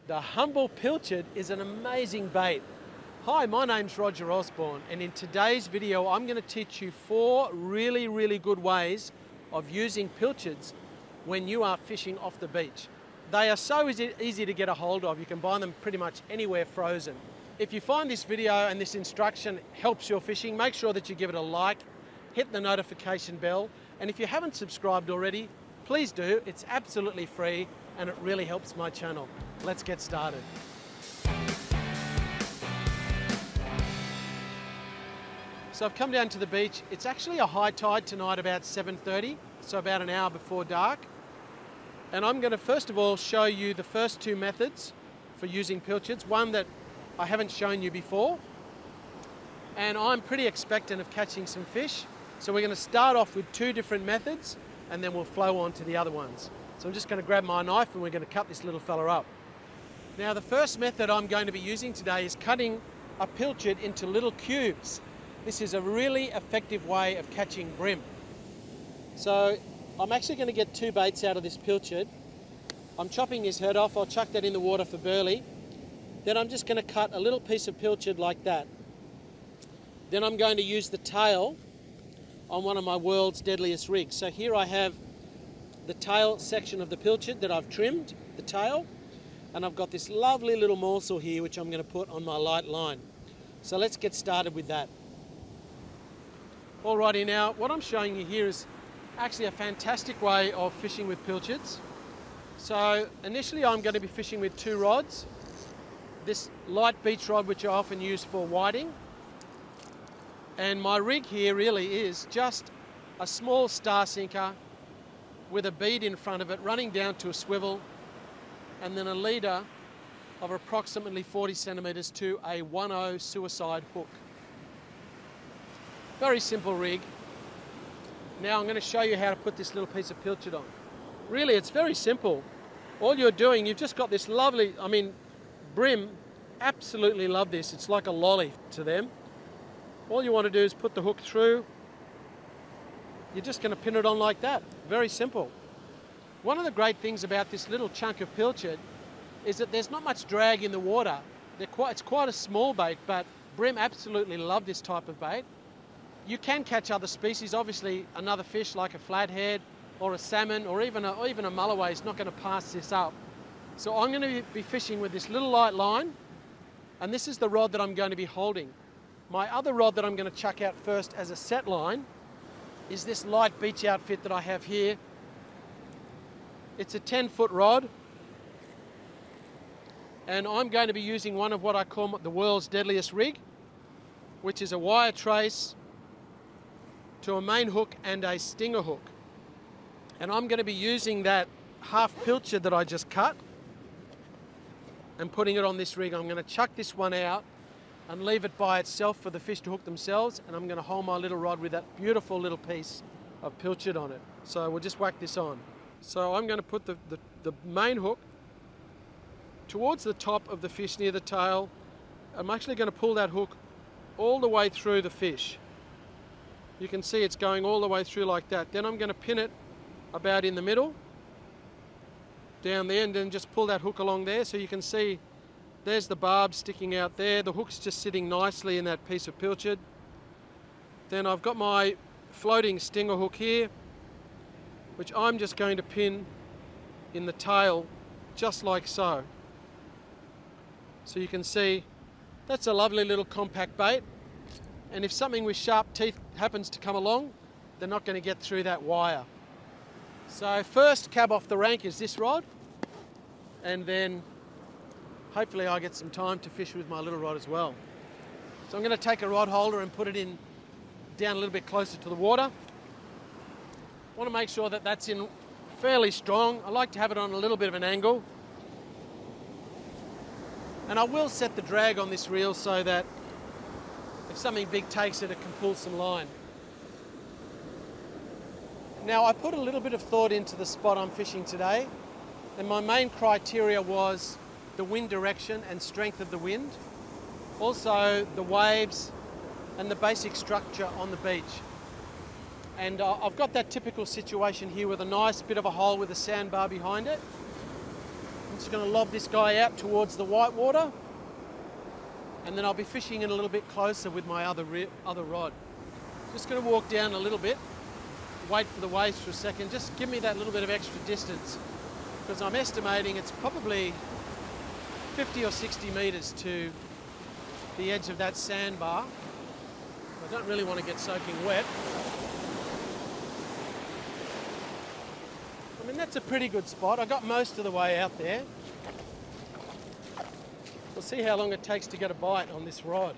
The humble pilchard is an amazing bait. Hi, my name's Roger Osborne, and in today's video I'm going to teach you 4 really good ways of using pilchards when you are fishing off the beach. They are so easy to get a hold of. You can buy them pretty much anywhere frozen. If you find this video and this instruction helps your fishing, make sure that you give it a like, hit the notification bell, and if you haven't subscribed already, please do. It's absolutely free and it really helps my channel. Let's get started. So I've come down to the beach. It's actually a high tide tonight, about 7:30, so about an hour before dark. And I'm going to first of all show you the first 2 methods for using pilchards. One that I haven't shown you before. And I'm pretty expectant of catching some fish. So we're going to start off with 2 different methods and then we'll flow on to the other ones. So I'm just going to grab my knife and we're going to cut this little fella up. Now the first method I'm going to be using today is cutting a pilchard into little cubes. This is a really effective way of catching brim. So I'm actually going to get 2 baits out of this pilchard. I'm chopping his head off. I'll chuck that in the water for burley. Then I'm just going to cut a little piece of pilchard like that. Then I'm going to use the tail on one of my world's deadliest rigs. So here I have the tail section of the pilchard that I've trimmed, the tail, and I've got this lovely little morsel here which I'm going to put on my light line. So let's get started with that. Alrighty, now what I'm showing you here is actually a fantastic way of fishing with pilchards. So initially I'm going to be fishing with 2 rods. This light beach rod which I often use for whiting. And my rig here really is just a small star sinker with a bead in front of it running down to a swivel, and then a leader of approximately 40 centimetres to a 1/0 suicide hook. Very simple rig. Now I'm going to show you how to put this little piece of pilchard on. Really, it's very simple. All you're doing, you've just got this lovely, brim absolutely love this. It's like a lolly to them. All you want to do is put the hook through. You're just going to pin it on like that. Very simple. One of the great things about this little chunk of pilchard is that there's not much drag in the water. It's quite a small bait, but brim absolutely love this type of bait. You can catch other species. Obviously, another fish like a flathead or a salmon or even a mulloway is not going to pass this up. So I'm going to be fishing with this little light line, and this is the rod that I'm going to be holding. My other rod that I'm going to chuck out first as a set line is this light beach outfit that I have here. It's a 10-foot rod, and I'm going to be using one of what I call the world's deadliest rig, which is a wire trace to a main hook and a stinger hook. And I'm going to be using that half pilchard that I just cut and putting it on this rig. I'm going to chuck this one out and leave it by itself for the fish to hook themselves, and I'm going to hold my little rod with that beautiful little piece of pilchard on it. So we'll just whack this on. So I'm going to put the main hook towards the top of the fish near the tail. I'm actually going to pull that hook all the way through the fish. You can see it's going all the way through like that. Then I'm going to pin it about in the middle, down there, and then just pull that hook along there. So you can see there's the barb sticking out there. The hook's just sitting nicely in that piece of pilchard. Then I've got my floating stinger hook here, which I'm just going to pin in the tail, just like so. So you can see that's a lovely little compact bait. And if something with sharp teeth happens to come along, they're not going to get through that wire. So first cab off the rank is this rod, and then hopefully I get some time to fish with my little rod as well. So I'm going to take a rod holder and put it in down a little bit closer to the water. I want to make sure that that's in fairly strong. I like to have it on a little bit of an angle. And I will set the drag on this reel so that if something big takes it, it can pull some line. Now I put a little bit of thought into the spot I'm fishing today, and my main criteria was the wind direction and strength of the wind, also the waves and the basic structure on the beach. And I've got that typical situation here with a nice bit of a hole with a sandbar behind it. just going to lob this guy out towards the white water, and then I'll be fishing in a little bit closer with my other rod. Just going to walk down a little bit, wait for the waves for a second, just give me that little bit of extra distance, because I'm estimating it's probably 50 or 60 metres to the edge of that sandbar. I don't really want to get soaking wet. I mean, that's a pretty good spot. I got most of the way out there. We'll see how long it takes to get a bite on this rod.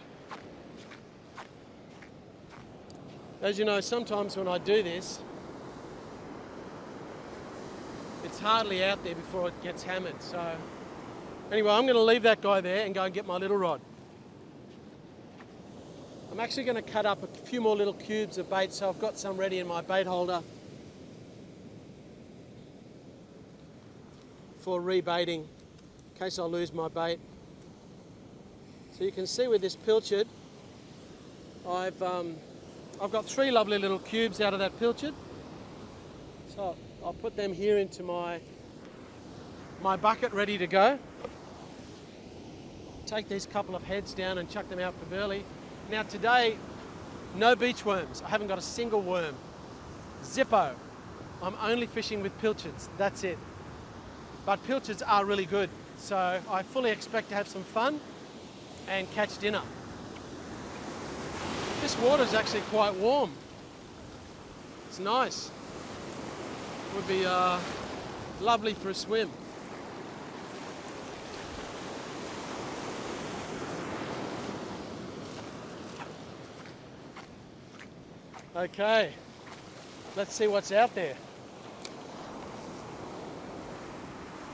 As you know, sometimes when I do this, it's hardly out there before it gets hammered. So anyway, I'm going to leave that guy there and go and get my little rod. I'm actually going to cut up a few more little cubes of bait, so I've got some ready in my bait holder for rebaiting in case I lose my bait. So you can see with this pilchard, I've got 3 lovely little cubes out of that pilchard. So I'll put them here into my bucket ready to go. Take these couple of heads down and chuck them out for burley. Now today, no beach worms. I haven't got a single worm. Zippo. I'm only fishing with pilchards, that's it. But pilchards are really good, so I fully expect to have some fun and catch dinner. This water's actually quite warm. It's nice. Would be lovely for a swim. Okay, let's see what's out there.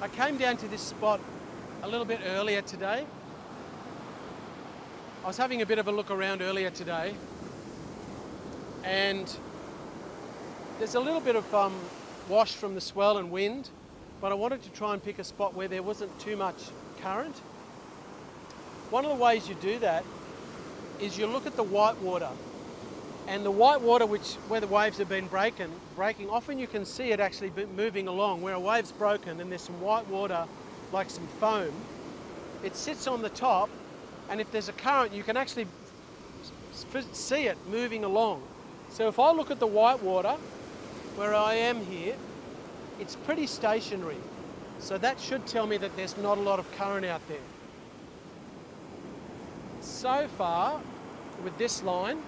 I came down to this spot a little bit earlier today. I was having a bit of a look around earlier today, and there's a little bit of wash from the swell and wind, but I wanted to try and pick a spot where there wasn't too much current. One of the ways you do that is you look at the white water, and the white water where the waves have been breaking, often you can see it actually moving along. Where a wave's broken and there's some white water, like some foam, it sits on the top, and if there's a current you can actually see it moving along. So if I look at the white water, where I am here, it's pretty stationary. So that should tell me that there's not a lot of current out there. So far, with this line,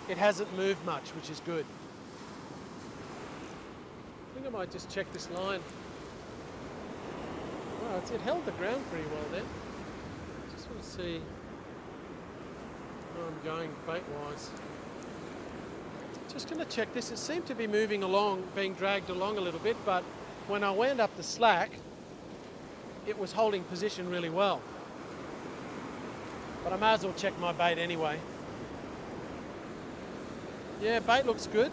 it hasn't moved much, which is good. I think I might just check this line. Oh, it held the ground pretty well there. Just want to see where I'm going bait-wise. Just going to check this. It seemed to be moving along, being dragged along a little bit, but when I wound up the slack, it was holding position really well. But I may as well check my bait anyway. Yeah, bait looks good.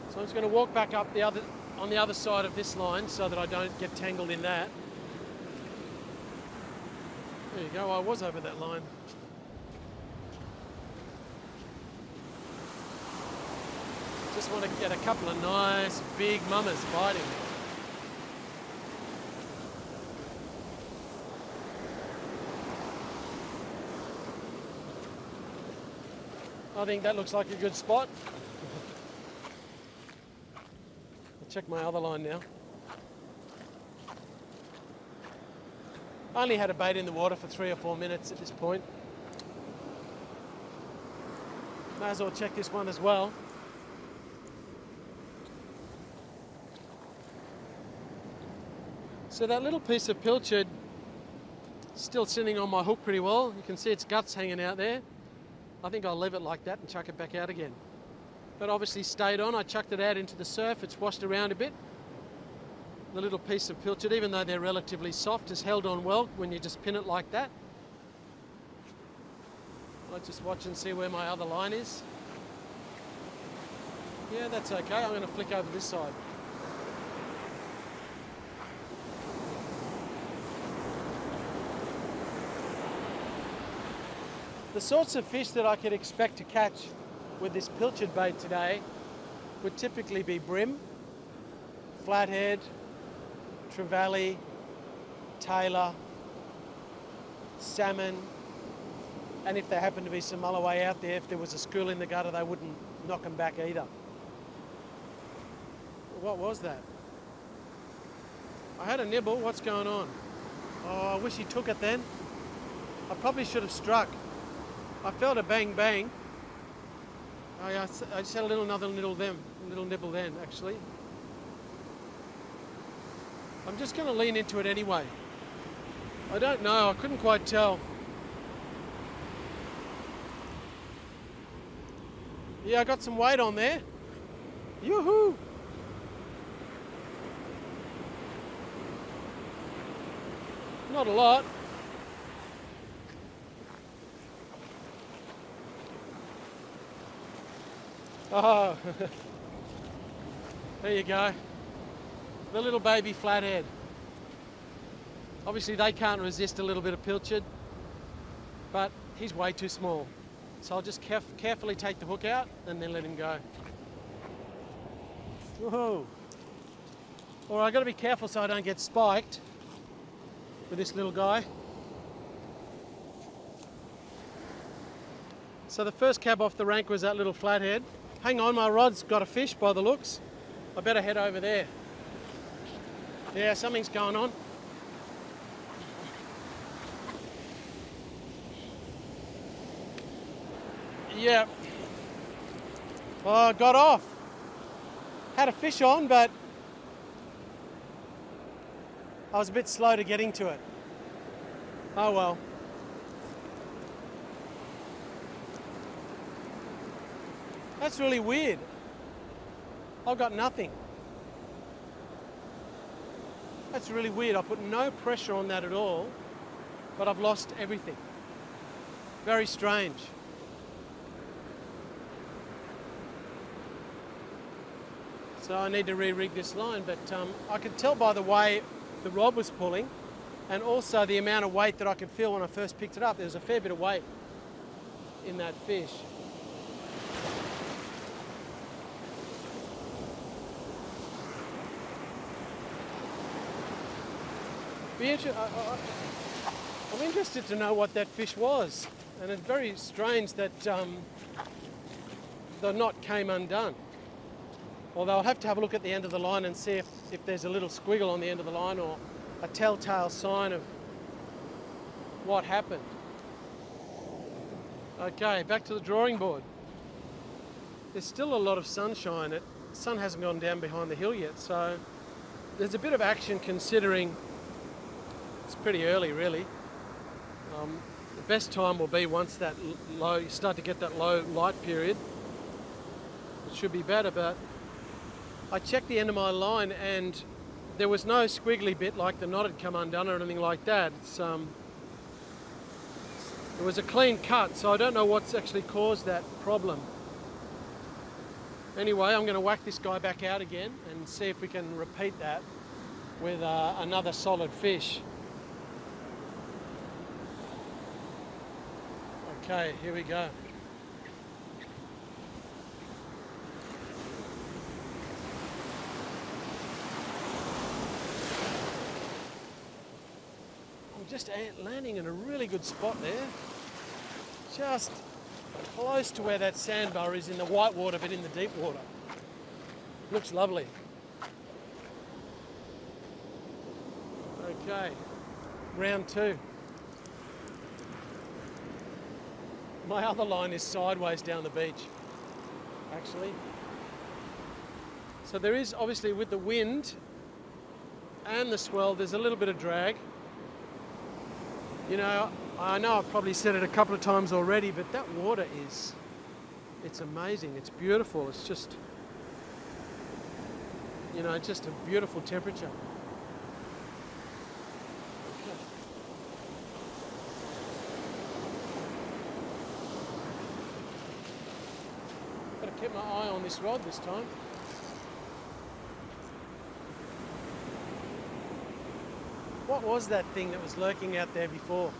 So I'm just going to walk back up on the other side of this line so that I don't get tangled in that. There you go, I was over that line. Just want to get a couple of nice big mummers biting. I think that looks like a good spot. I'll check my other line now. I only had a bait in the water for 3 or 4 minutes at this point. May as well check this one as well. So that little piece of pilchard is still sitting on my hook pretty well. You can see its guts hanging out there. I think I'll leave it like that and chuck it back out again. But obviously stayed on. I chucked it out into the surf. It's washed around a bit. The little piece of pilchard, even though they're relatively soft, is held on well when you just pin it like that. I'll just watch and see where my other line is. Yeah, that's okay. I'm going to flick over this side. The sorts of fish that I could expect to catch with this pilchard bait today would typically be brim, flathead, trevally, tailor, salmon, and if there happened to be some mulloway out there, if there was a school in the gutter, they wouldn't knock them back either. What was that? I had a nibble. What's going on? Oh, I wish he took it then. I probably should have struck. I felt a bang bang. I just had another little nibble then, actually. I'm just going to lean into it anyway. I don't know. I couldn't quite tell. Yeah, I got some weight on there. Yoo-hoo! Not a lot. Oh, there you go. The little baby flathead. Obviously they can't resist a little bit of pilchard, but he's way too small. So I'll just carefully take the hook out and then let him go. Whoa. All right, I've got to be careful so I don't get spiked with this little guy. So the first cab off the rank was that little flathead. Hang on, my rod's got a fish by the looks. I better head over there. Yeah, something's going on. Yeah. Oh, got off. Had a fish on, but I was a bit slow to getting to it. Oh well. That's really weird. I've got nothing. That's really weird. I put no pressure on that at all, but I've lost everything. Very strange. So I need to re-rig this line, but I could tell by the way the rod was pulling and also the amount of weight that I could feel when I first picked it up. There was a fair bit of weight in that fish. I'm interested to know what that fish was, and it's very strange that the knot came undone. Although I'll have to have a look at the end of the line and see if there's a little squiggle on the end of the line or a telltale sign of what happened. Okay, back to the drawing board. There's still a lot of sunshine. The sun hasn't gone down behind the hill yet, so there's a bit of action considering it's pretty early, really. The best time will be once that you start to get that low light period. It should be better, but I checked the end of my line and there was no squiggly bit like the knot had come undone or anything like that. It was a clean cut, so I don't know what's actually caused that problem. Anyway, I'm going to whack this guy back out again and see if we can repeat that with another solid fish. Okay, here we go. I'm just landing in a really good spot there. Just close to where that sandbar is in the white water, but in the deep water. Looks lovely. Okay, round two. My other line is sideways down the beach, actually. So there is, obviously, with the wind and the swell, there's a little bit of drag. You know, I know I've probably said it a couple of times already, but that water it's amazing. It's beautiful. It's just, you know, just a beautiful temperature. Got to keep my eye on this rod this time. What was that thing that was lurking out there before?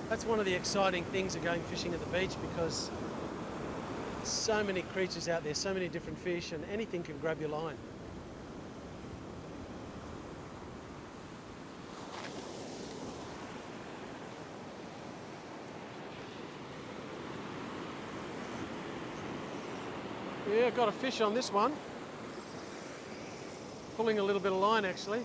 That's one of the exciting things of going fishing at the beach, because so many creatures out there, so many different fish, and anything can grab your line. Yeah, got a fish on this one. Pulling a little bit of line actually.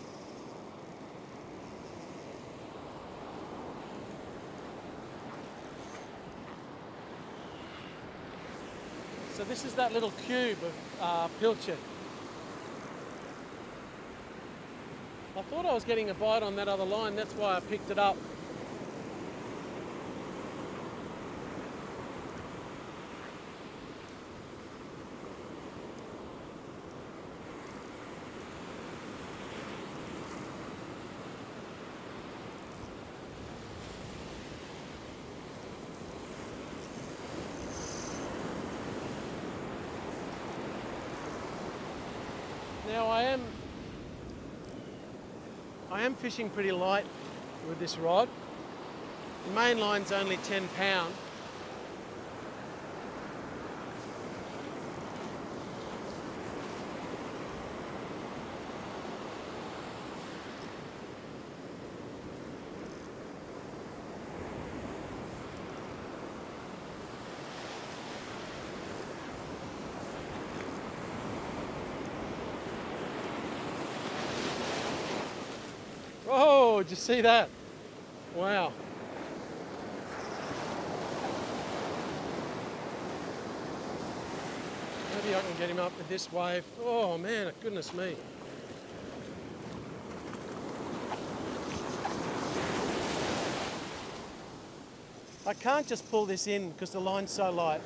So this is that little cube of pilchard. I thought I was getting a bite on that other line, that's why I picked it up. Now I am fishing pretty light with this rod. The main line's only 10 pound. Oh, did you see that? Wow. Maybe I can get him up with this wave. Oh man, goodness me. I can't just pull this in because the line's so light.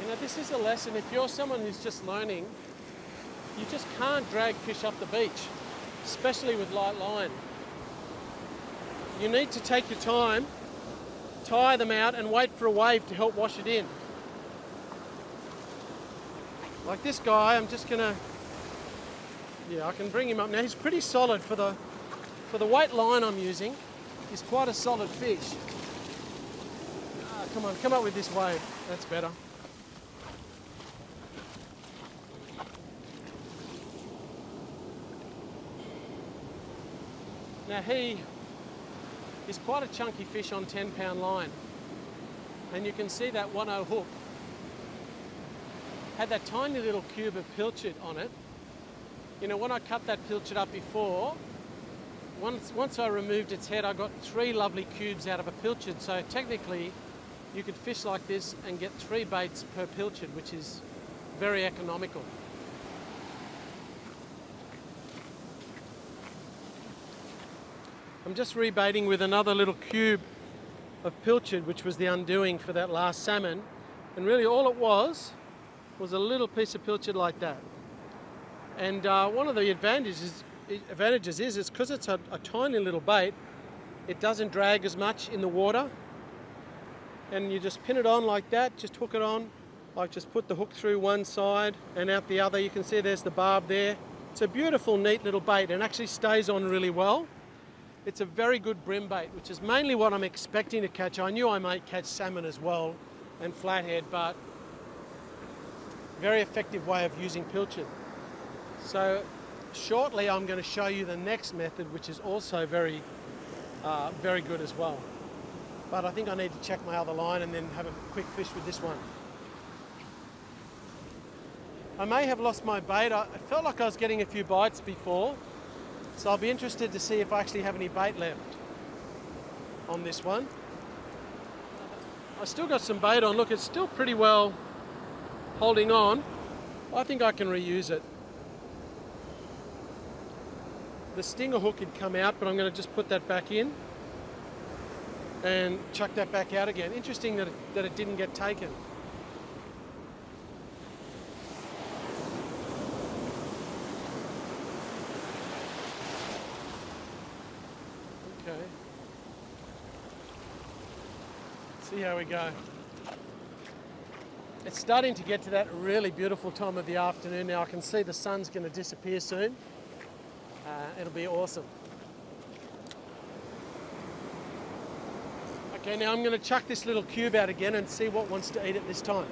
Now this is a lesson, if you're someone who's just learning, you just can't drag fish up the beach, especially with light line. You need to take your time, tire them out and wait for a wave to help wash it in. Like this guy, I'm just gonna, yeah, I can bring him up. Now he's pretty solid for the weight line I'm using. He's quite a solid fish. Ah, come on, come up with this wave, that's better. Now he is quite a chunky fish on 10 pound line, and you can see that 1/0 hook had that tiny little cube of pilchard on it. You know, when I cut that pilchard up before, once I removed its head, I got 3 lovely cubes out of a pilchard, so technically you could fish like this and get 3 baits per pilchard, which is very economical. I'm just rebaiting with another little cube of pilchard, which was the undoing for that last salmon. And really all it was a little piece of pilchard like that. And one of the advantages is because it's a tiny little bait, it doesn't drag as much in the water. And you just pin it on like that, just hook it on. I just put the hook through one side and out the other. You can see there's the barb there. It's a beautiful, neat little bait and actually stays on really well. It's a very good brim bait, which is mainly what I'm expecting to catch. I knew I might catch salmon as well and flathead, but very effective way of using pilchard. So shortly I'm going to show you the next method, which is also very good as well. But I think I need to check my other line and then have a quick fish with this one. I may have lost my bait. I felt like I was getting a few bites before. So I'll be interested to see if I actually have any bait left on this one. I still got some bait on. Look, it's still pretty well holding on. I think I can reuse it. The stinger hook had come out, but I'm going to just put that back in and chuck that back out again. Interesting that it didn't get taken. See how we go. It's starting to get to that really beautiful time of the afternoon now. I can see the sun's going to disappear soon. it'll be awesome. Okay, now I'm going to chuck this little cube out again and see what wants to eat it this time.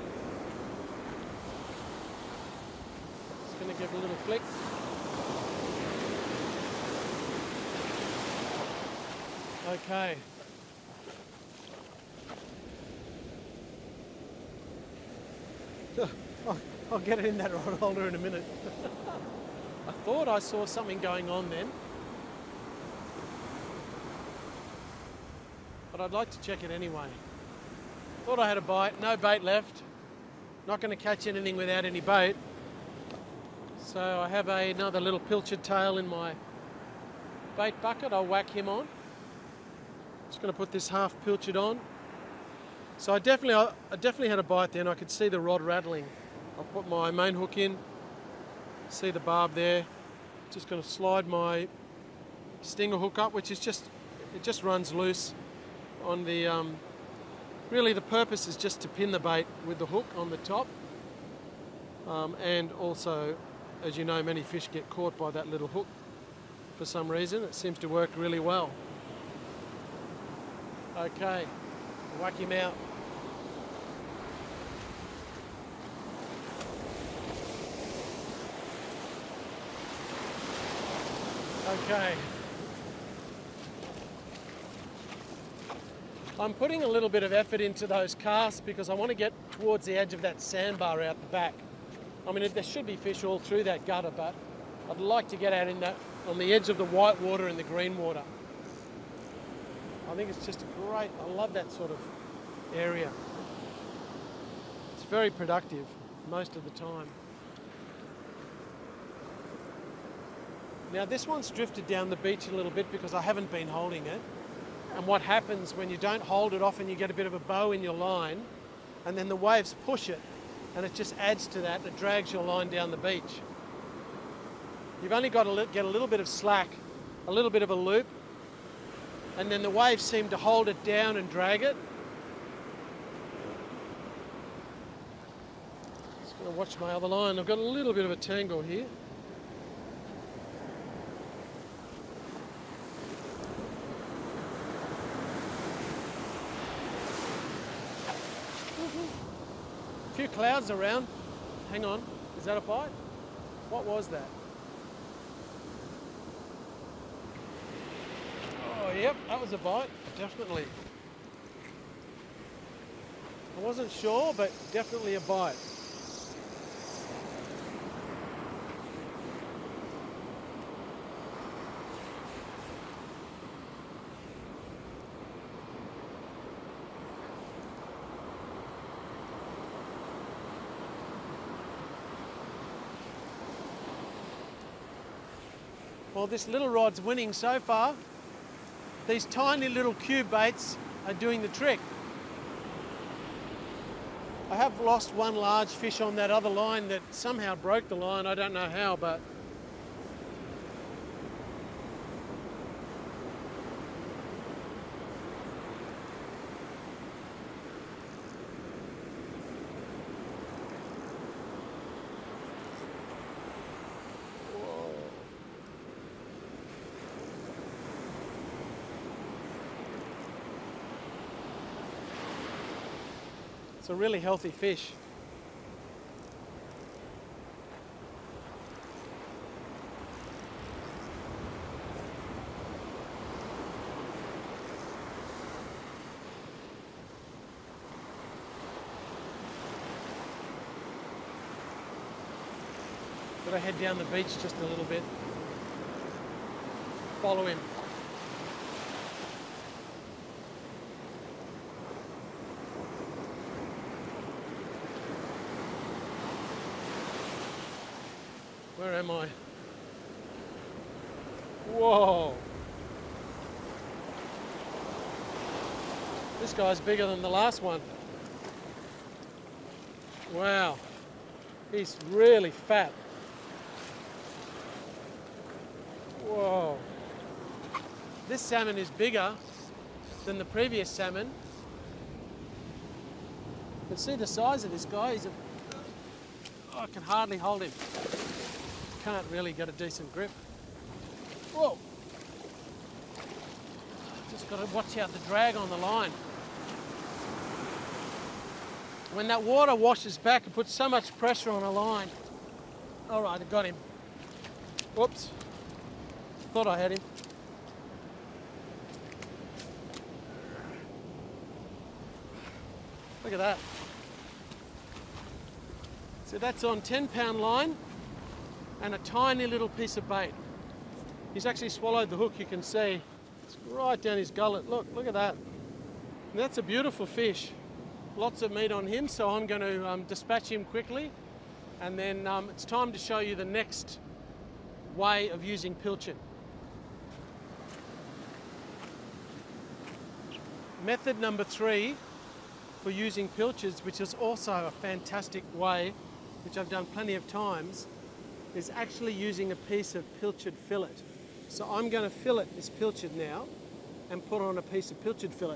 Just going to give it a little flick. Okay. I'll get it in that rod holder in a minute. I thought I saw something going on then. But I'd like to check it anyway. Thought I had a bite, no bait left. Not going to catch anything without any bait. So I have another little pilchard tail in my bait bucket. I'll whack him on. Just going to put this half pilchard on. So I definitely had a bite then. I could see the rod rattling. I'll put my main hook in. See the barb there. Just going to slide my stinger hook up, which is it just runs loose on the. Really, the purpose is just to pin the bait with the hook on the top. And also, as you know, many fish get caught by that little hook for some reason. It seems to work really well. Okay, whack him out. Okay. I'm putting a little bit of effort into those casts because I want to get towards the edge of that sandbar out the back. I mean, there should be fish all through that gutter, but I'd like to get out in that on the edge of the white water and the green water. I think it's just great. I love that sort of area. It's very productive most of the time. Now this one's drifted down the beach a little bit because I haven't been holding it. And what happens when you don't hold it, often you get a bit of a bow in your line and then the waves push it and it just adds to that and it drags your line down the beach. You've only got to get a little bit of slack, a little bit of a loop, and then the waves seem to hold it down and drag it. Just going to watch my other line. I've got a little bit of a tangle here. A few clouds around. Hang on, is that a bite? What was that? Oh, yep, that was a bite, definitely. I wasn't sure, but definitely a bite. Well, this little rod's winning so far. These tiny little cube baits are doing the trick. I have lost one large fish on that other line that somehow broke the line. I don't know how, but it's a really healthy fish. Got to head down the beach just a little bit. Follow him. Where am I? Whoa! This guy's bigger than the last one. Wow. He's really fat. Whoa. This salmon is bigger than the previous salmon. You can see the size of this guy. I can hardly hold him. Can't really get a decent grip. Whoa. Just got to watch out the drag on the line. When that water washes back, it puts so much pressure on a line. All right, I got him. Whoops. Thought I had him. Look at that. So that's on 10-pound line and a tiny little piece of bait. He's actually swallowed the hook, you can see. It's right down his gullet. Look at that. And that's a beautiful fish. Lots of meat on him, so I'm going to dispatch him quickly. And then it's time to show you the next way of using pilchard. Method number 3 for using pilchards, which is also a fantastic way, which I've done plenty of times, is actually using a piece of pilchard fillet. So I'm going to fillet this pilchard now and put on a piece of pilchard fillet.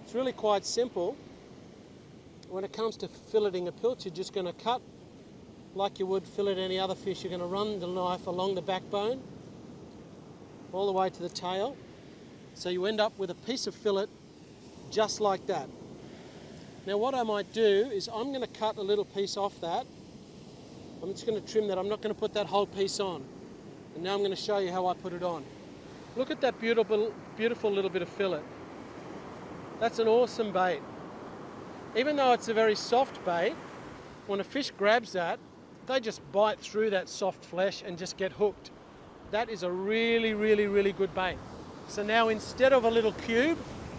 It's really quite simple. When it comes to filleting a pilchard, you're just going to cut like you would fillet any other fish. You're going to run the knife along the backbone all the way to the tail. So you end up with a piece of fillet just like that. Now what I might do is I'm going to cut a little piece off that. I'm just going to trim that. I'm not going to put that whole piece on. And now I'm going to show you how I put it on. Look at that beautiful, beautiful little bit of fillet. That's an awesome bait. Even though it's a very soft bait, when a fish grabs that, they just bite through that soft flesh and just get hooked. That is a really, really, really good bait. So now instead of a little cube,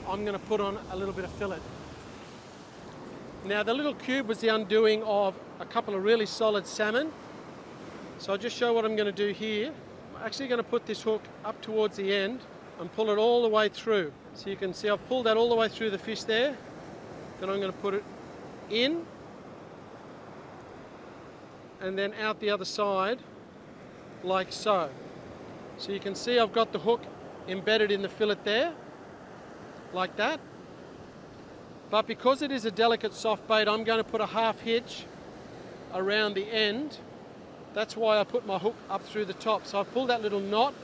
I'm going to put on a little bit of fillet. Now the little cube was the undoing of a couple of really solid salmon. So I'll just show what I'm going to do here. I'm actually going to put this hook up towards the end and pull it all the way through. So you can see I've pulled that all the way through the fish there. Then I'm going to put it in and then out the other side like so. So you can see I've got the hook embedded in the fillet there like that. But because it is a delicate soft bait, I'm going to put a half hitch around the end. That's why I put my hook up through the top. So I've pulled that little knot,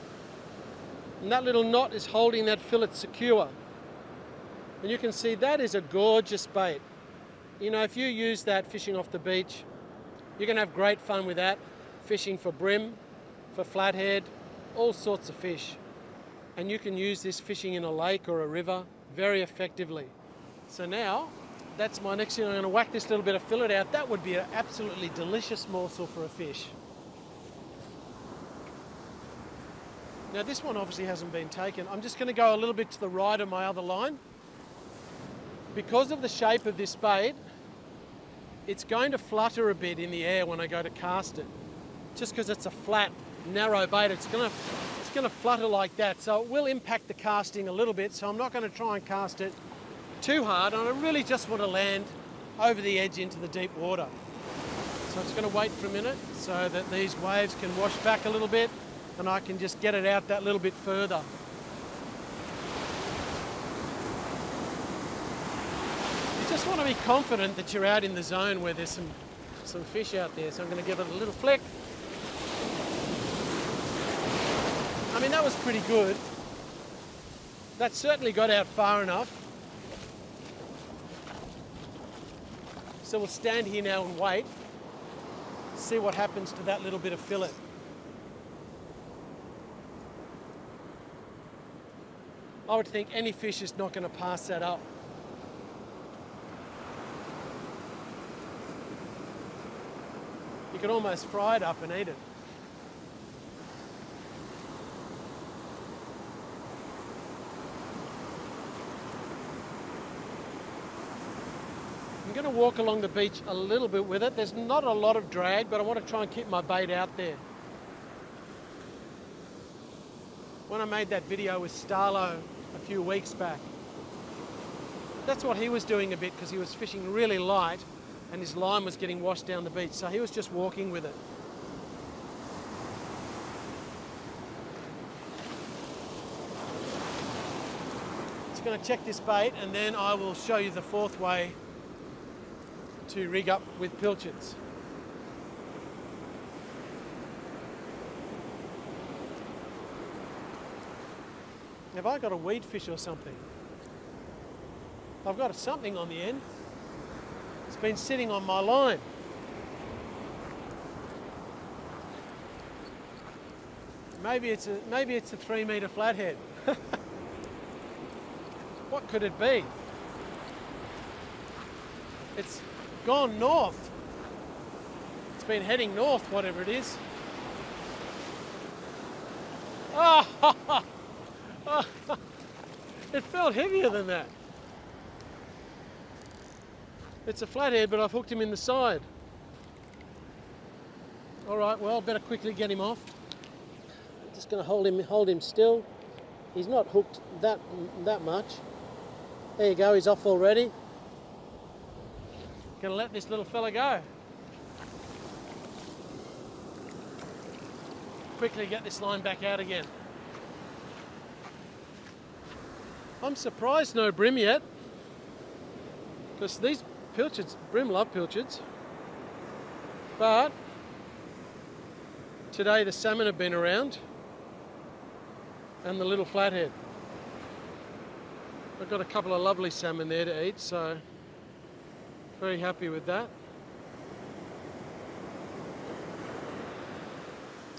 and that little knot is holding that fillet secure. And you can see that is a gorgeous bait. You know, if you use that fishing off the beach, you're going to have great fun with that, fishing for bream, for flathead, all sorts of fish. And you can use this fishing in a lake or a river very effectively. So now, that's my next thing. I'm going to whack this little bit of fillet out. That would be an absolutely delicious morsel for a fish. Now this one obviously hasn't been taken. I'm just going to go a little bit to the right of my other line. Because of the shape of this bait, it's going to flutter a bit in the air when I go to cast it. Just because it's a flat, narrow bait, it's going to flutter like that. So it will impact the casting a little bit, so I'm not going to try and cast it too hard, and I really just want to land over the edge into the deep water. So I'm just going to wait for a minute so that these waves can wash back a little bit and I can just get it out that little bit further. You just want to be confident that you're out in the zone where there's some fish out there. So I'm going to give it a little flick. I mean, that was pretty good. That certainly got out far enough. So we'll stand here now and wait, see what happens to that little bit of fillet. I would think any fish is not going to pass that up. You could almost fry it up and eat it. I'm going to walk along the beach a little bit with it. There's not a lot of drag, but I want to try and keep my bait out there. When I made that video with Starlo a few weeks back, that's what he was doing a bit, because he was fishing really light and his line was getting washed down the beach, so he was just walking with it. Just going to check this bait and then I will show you the fourth way to rig up with pilchards. have I got a weed fish or something? I've got something on the end. It's been sitting on my line. Maybe it's a 3 metre flathead. What could it be? It's gone north. It's been heading north, whatever it is. Ah! It felt heavier than that. It's a flathead, but I've hooked him in the side. All right, well, better quickly get him off. I'm just going to hold him still. He's not hooked that much. There you go, he's off already. Going to let this little fella go. Quickly get this line back out again. I'm surprised no brim yet, because these pilchards, brim love pilchards, but today the salmon have been around and the little flathead. I've got a couple of lovely salmon there to eat, so very happy with that.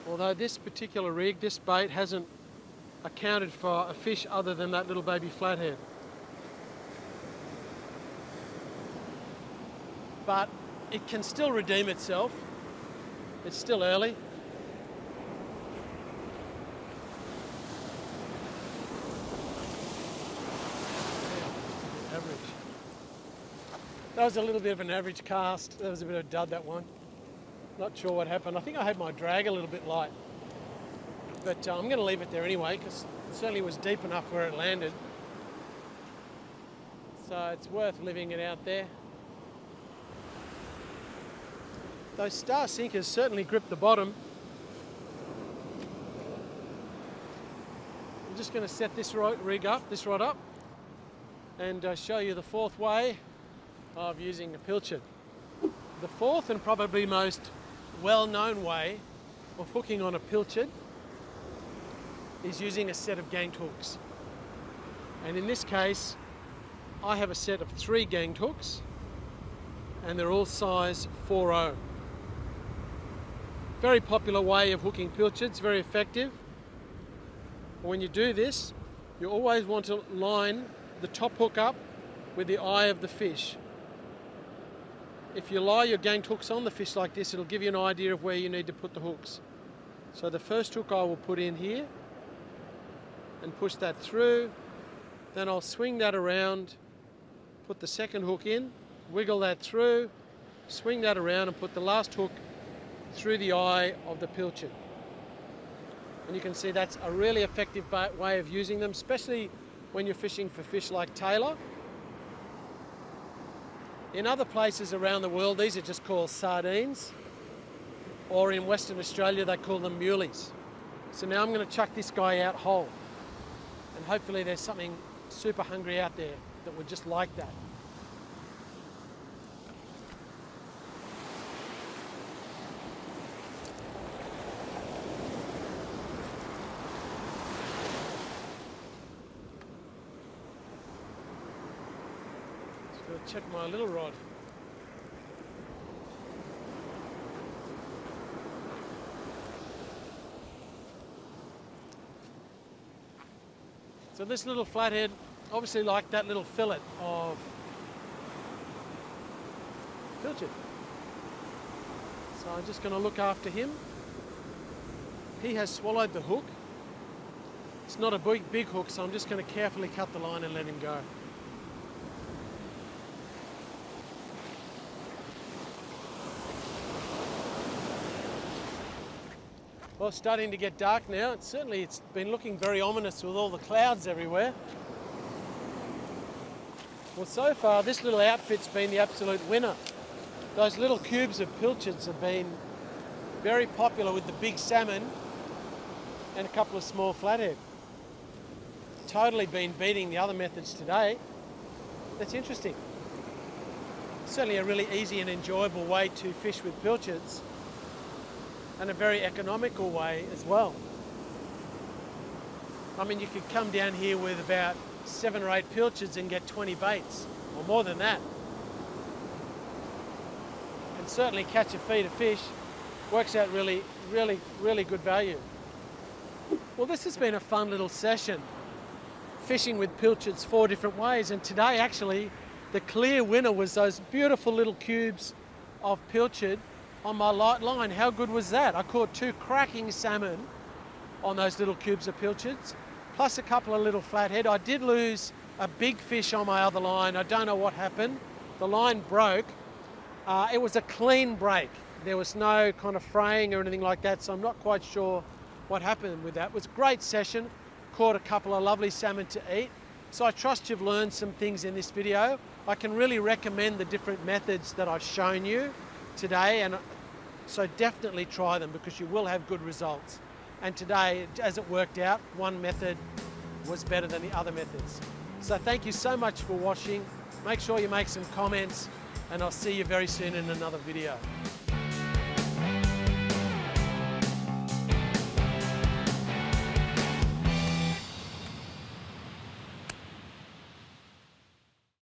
Although this particular rig, this bait, hasn't accounted for a fish other than that little baby flathead. But it can still redeem itself. It's still early. Average. That was a little bit of an average cast. That was a bit of a dud, that one. Not sure what happened. I think I had my drag a little bit light. But I'm going to leave it there anyway, because it certainly was deep enough where it landed. So it's worth leaving it out there. Those star sinkers certainly grip the bottom. I'm just going to set this rod up, and show you the fourth way of using a pilchard. The fourth and probably most well-known way of hooking on a pilchard is using a set of ganged hooks. And in this case, I have a set of 3 ganged hooks, and they're all size 4/0. Very popular way of hooking pilchards, very effective. When you do this, you always want to line the top hook up with the eye of the fish. If you lie your ganged hooks on the fish like this, it'll give you an idea of where you need to put the hooks. So the first hook I will put in here and push that through. Then I'll swing that around, put the second hook in, wiggle that through, swing that around and put the last hook through the eye of the pilchard. And you can see that's a really effective way of using them, especially when you're fishing for fish like tailor. In other places around the world, these are just called sardines, or in Western Australia they call them mulies. So now I'm going to chuck this guy out whole, and hopefully there's something super hungry out there that would just like that. Check my little rod. So this little flathead obviously liked that little fillet of pilchard. So I'm just going to look after him. He has swallowed the hook. It's not a big hook, so I'm just going to carefully cut the line and let him go. Well, it's starting to get dark now. It's been looking very ominous with all the clouds everywhere. Well, so far this little outfit's been the absolute winner. Those little cubes of pilchards have been very popular with the big salmon and a couple of small flathead. Totally been beating the other methods today. That's interesting. Certainly a really easy and enjoyable way to fish with pilchards, and a very economical way as well. I mean, you could come down here with about 7 or 8 pilchards and get 20 baits, or more than that. And certainly catch a feed of fish. Works out really, really, really good value. Well, this has been a fun little session, fishing with pilchards 4 different ways, and today actually the clear winner was those beautiful little cubes of pilchard on my light line. How good was that? I caught 2 cracking salmon on those little cubes of pilchards, plus a couple of little flathead. I did lose a big fish on my other line. I don't know what happened. The line broke. It was a clean break. There was no kind of fraying or anything like that, so I'm not quite sure what happened with that. It was a great session. Caught a couple of lovely salmon to eat. So I trust you've learned some things in this video. I can really recommend the different methods that I've shown you today, and so definitely try them because you will have good results. And today, as it worked out, one method was better than the other methods. So thank you so much for watching. Make sure you make some comments, and I'll see you very soon in another video.